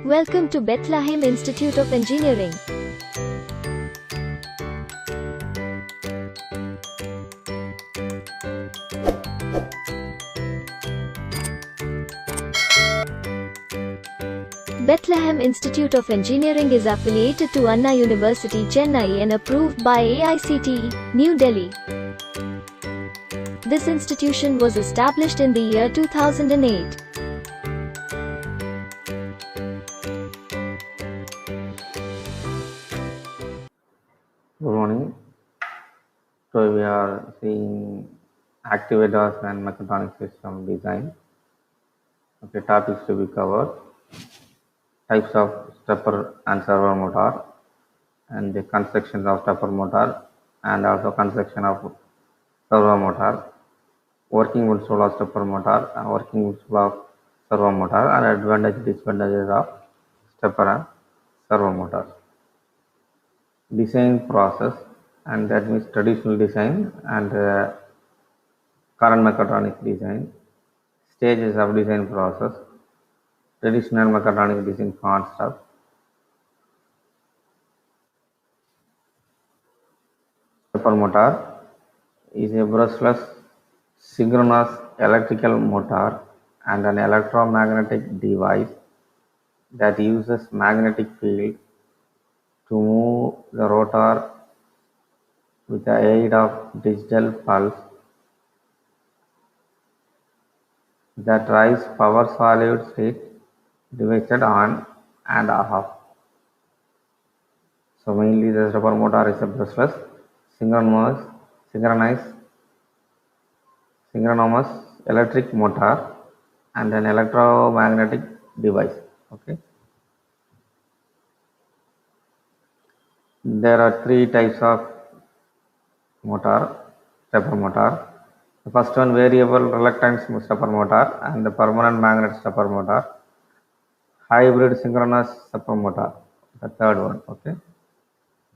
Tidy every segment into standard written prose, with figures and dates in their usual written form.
Welcome to Bethlehem Institute of Engineering. Bethlehem Institute of Engineering is affiliated to Anna University, Chennai and approved by AICTE, New Delhi. This institution was established in the year 2008. Good morning. So we are seeing actuators and mechatronic system design. Okay, topics to be covered: types of stepper and servo motor, and the construction of stepper motor, and also construction of servo motor, working principle of stepper motor, and working principle of servo motor, and advantages disadvantages of stepper and servo motor. Design process, and that means traditional design and current mechatronic design. Stages of design process, traditional mechatronic design concept. Stepper motor is a brushless synchronous electrical motor and an electromagnetic device that uses magnetic field to move the rotor with the aid of digital pulse that drives power solid state devices on and off. So mainly the stepper motor is a brushless synchronous electric motor and an electromagnetic device. Okay. There are three types of stepper motor. The first one, variable reluctance stepper motor, and the permanent magnet stepper motor. Hybrid synchronous stepper motor, the third one. Okay.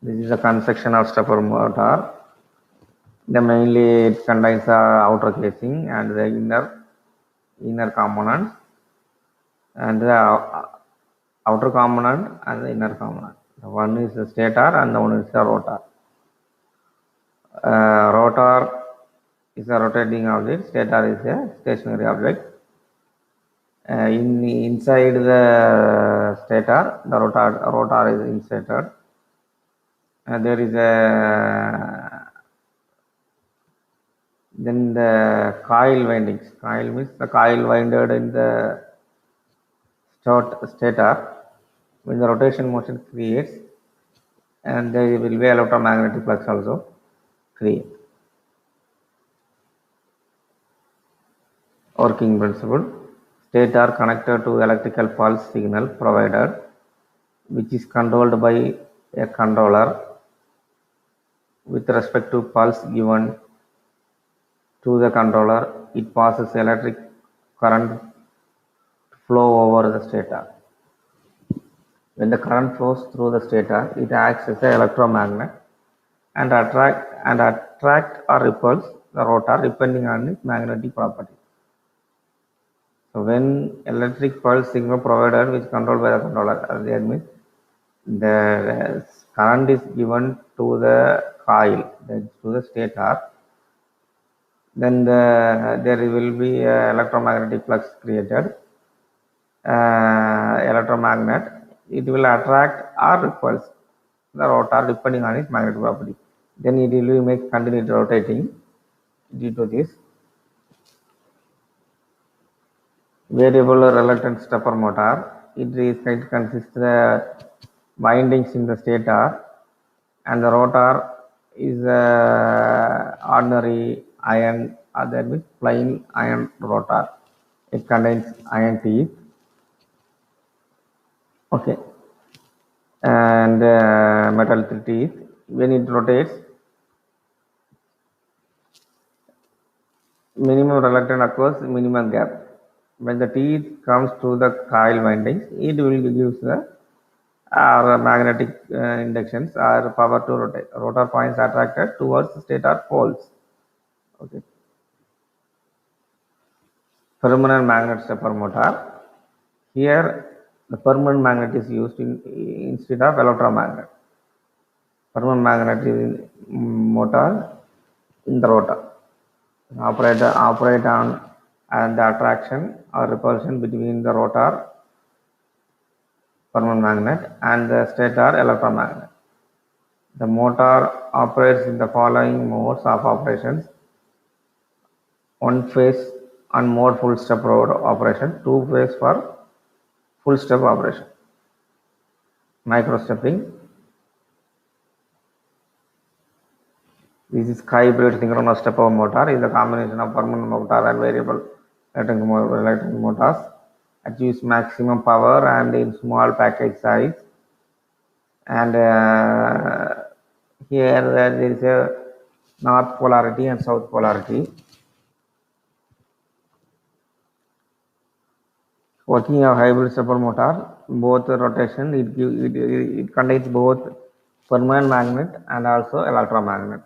This is a construction of stepper motor. Mainly it contains the outer casing and the inner components, and the outer component and the inner component. The one is the stator and the one is the rotor. Rotor is a rotating object, stator is a stationary object. Inside the stator, the rotor is inserted. There is then the coil windings. Coil means the coil winded in the stator. When the rotation motion creates, and there will be electromagnetic flux also create. Working principle: stator connected to electrical pulse signal provided, which is controlled by a controller with respect to pulse given to the controller. It passes electric current to flow over the stator. When the current flows through the stator, it acts as an electromagnet and attract or repulse the rotor depending on its magnetic property. So when electric pulse signal provided which is controlled by the controller, that means the current is given to the coil, to the stator, then there will be electromagnetic flux created. Electromagnet, it will attract or repulse the rotor depending on its magnetic property. Then it will make continuity rotating due to this. Variable reluctance stepper motor, it consists of the windings in the stator, and the rotor is ordinary iron, that means plain iron rotor. It contains iron teeth. Okay, and metal teeth. When it rotates, minimum reluctance occurs, minimum gap. When the teeth comes to the coil windings, it will give the magnetic inductions or power to rotate. Rotor points attracted towards the stator poles. Okay. Permanent magnet stepper motor. Here The permanent magnet is used instead of electromagnet. Permanent magnet is in motor in the rotor. Operate on and the attraction or repulsion between the rotor permanent magnet and the stator electromagnet. The motor operates in the following modes of operations: one phase on mode full step operation, two phase for full step operation. Micro stepping. This is hybrid synchronous stepper motor is a combination of permanent motor and variable electric motors. Achieves maximum power and in small package size. And here there is a north polarity and south polarity. Working of hybrid stepper motor, both rotation, it contains both permanent magnet and also electromagnet.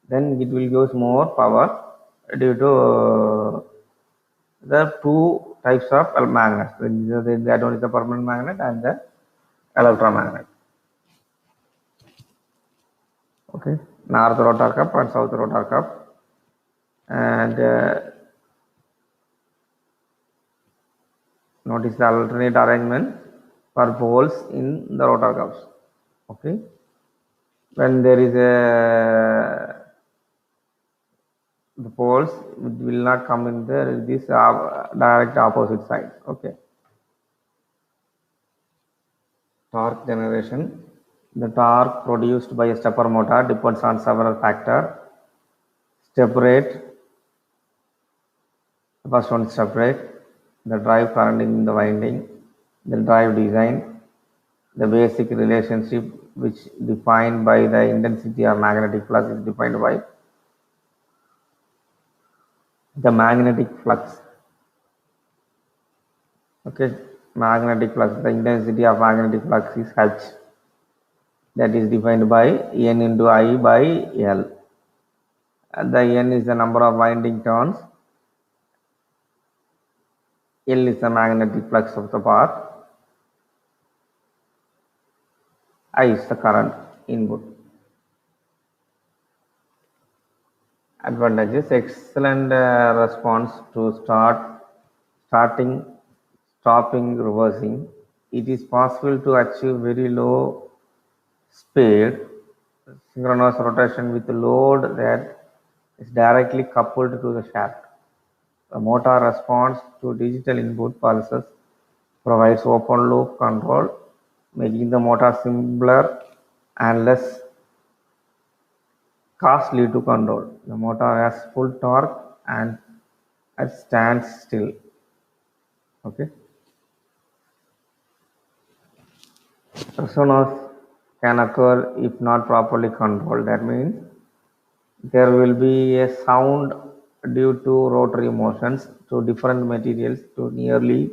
Then it will give more power due to the two types of magnets. That one is the permanent magnet and the electromagnet. Okay, north rotor cup and south rotor cup, and notice the alternate arrangement for poles in the rotor cups. Okay, when there is the poles will not come in this direct opposite side. Okay. Torque generation. The torque produced by a stepper motor depends on several factors. Step rate. The first one is step rate. The drive current in the winding. The drive design. The basic relationship which defined by the intensity of magnetic flux is defined by the magnetic flux. Okay, magnetic flux. The intensity of magnetic flux is H. That is defined by N into I by L. And the N is the number of winding turns. L is the magnetic flux of the path. I is the current input. Advantages: excellent response to starting, stopping, reversing. It is possible to achieve very low speed synchronous rotation with load that is directly coupled to the shaft. The motor responds to digital input pulses, provides open loop control, making the motor simpler and less costly to control. The motor has full torque and it stands still. Okay. Resonance can occur if not properly controlled. That means there will be a sound due to rotary motions to different materials to nearly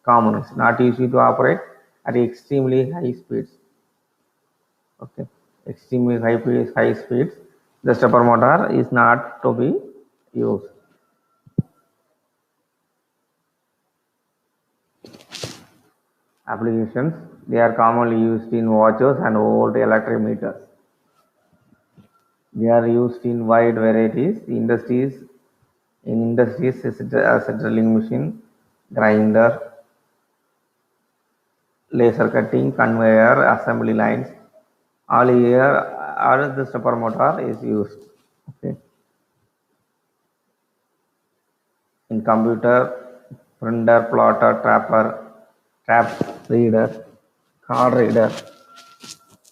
common. It's not easy to operate at extremely high speeds. Okay, extremely high speeds. The stepper motor is not to be used. Applications: they are commonly used in watches and old electric meters. They are used in wide varieties. In industries as a drilling machine, grinder, laser cutting, conveyor, assembly lines. All the stepper motor is used. Okay. In computer, printer, plotter, trap reader, card reader,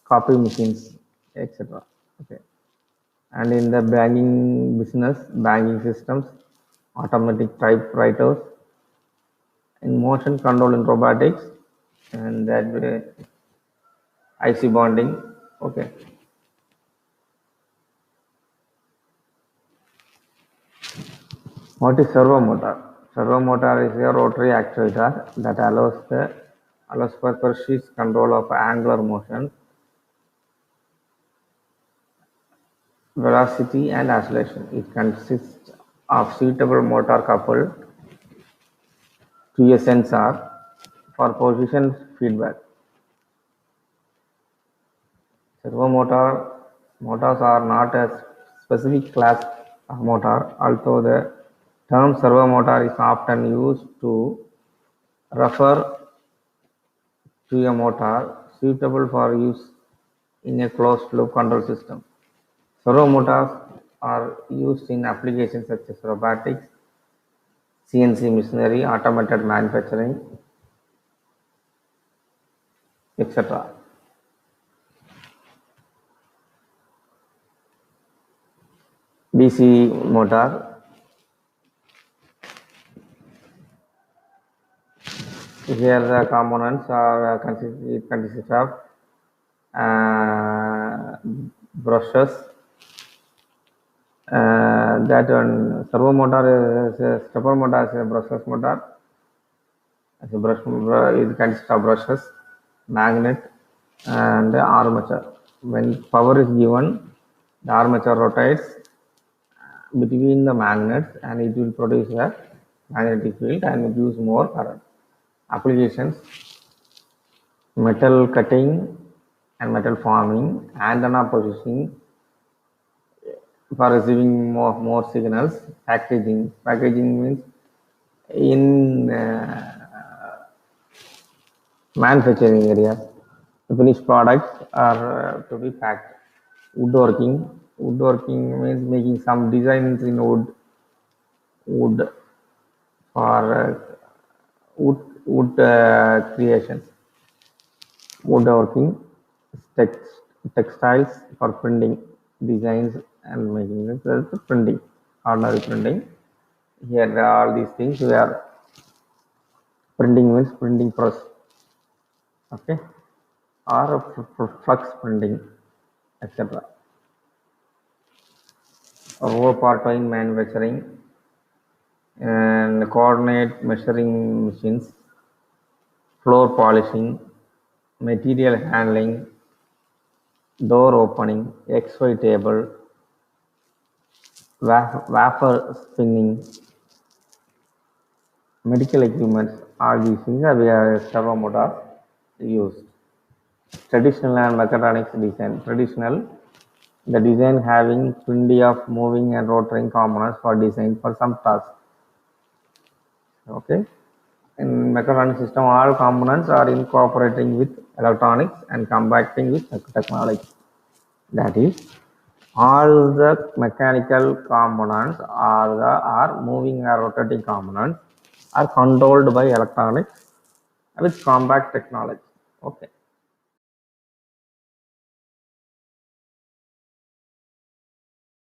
copy machines, etc. Okay. And in the banking business, banking systems, automatic typewriters, in motion control in robotics, and that way IC bonding. Okay. What is servo motor? Servo motor is a rotary actuator that allows for precise control of angular motion, velocity, and oscillation. It consists of suitable motor coupled to a sensor for position feedback. Motors are not a specific class of motor, although the term servo motor is often used to refer to a motor suitable for use in a closed-loop control system. Servo motors are used in applications such as robotics, CNC machinery, automated manufacturing, etc. DC motor. Here the components are consist of brushes. That one servo motor is a stepper motor is a brushless motor. As a brush, it consists of brushes, magnet, and the armature. When power is given, the armature rotates between the magnets and it will produce a magnetic field and it gives more current. Applications: metal cutting and metal forming, antenna processing for receiving more signals, packaging. Packaging means in manufacturing areas, the finished products are to be packed. Woodworking. Woodworking means making some designs in wood for wood creations. Woodworking. Textiles for printing designs and making it printing, ordinary printing. Here all these things we are printing means printing press, okay, or flux printing, etc. Rope or twine manufacturing and coordinate measuring machines, floor polishing, material handling, door opening, XY table, wafer spinning, medical equipment. All these things are where servo motors used. Traditional and mechatronics design. Traditional, the design having plenty of moving and rotating components for design for some tasks. Okay. In mechatronic system, all components are incorporating with electronics and combining with technology. That is, all the mechanical components are moving or rotating components are controlled by electronics with compact technology. Okay.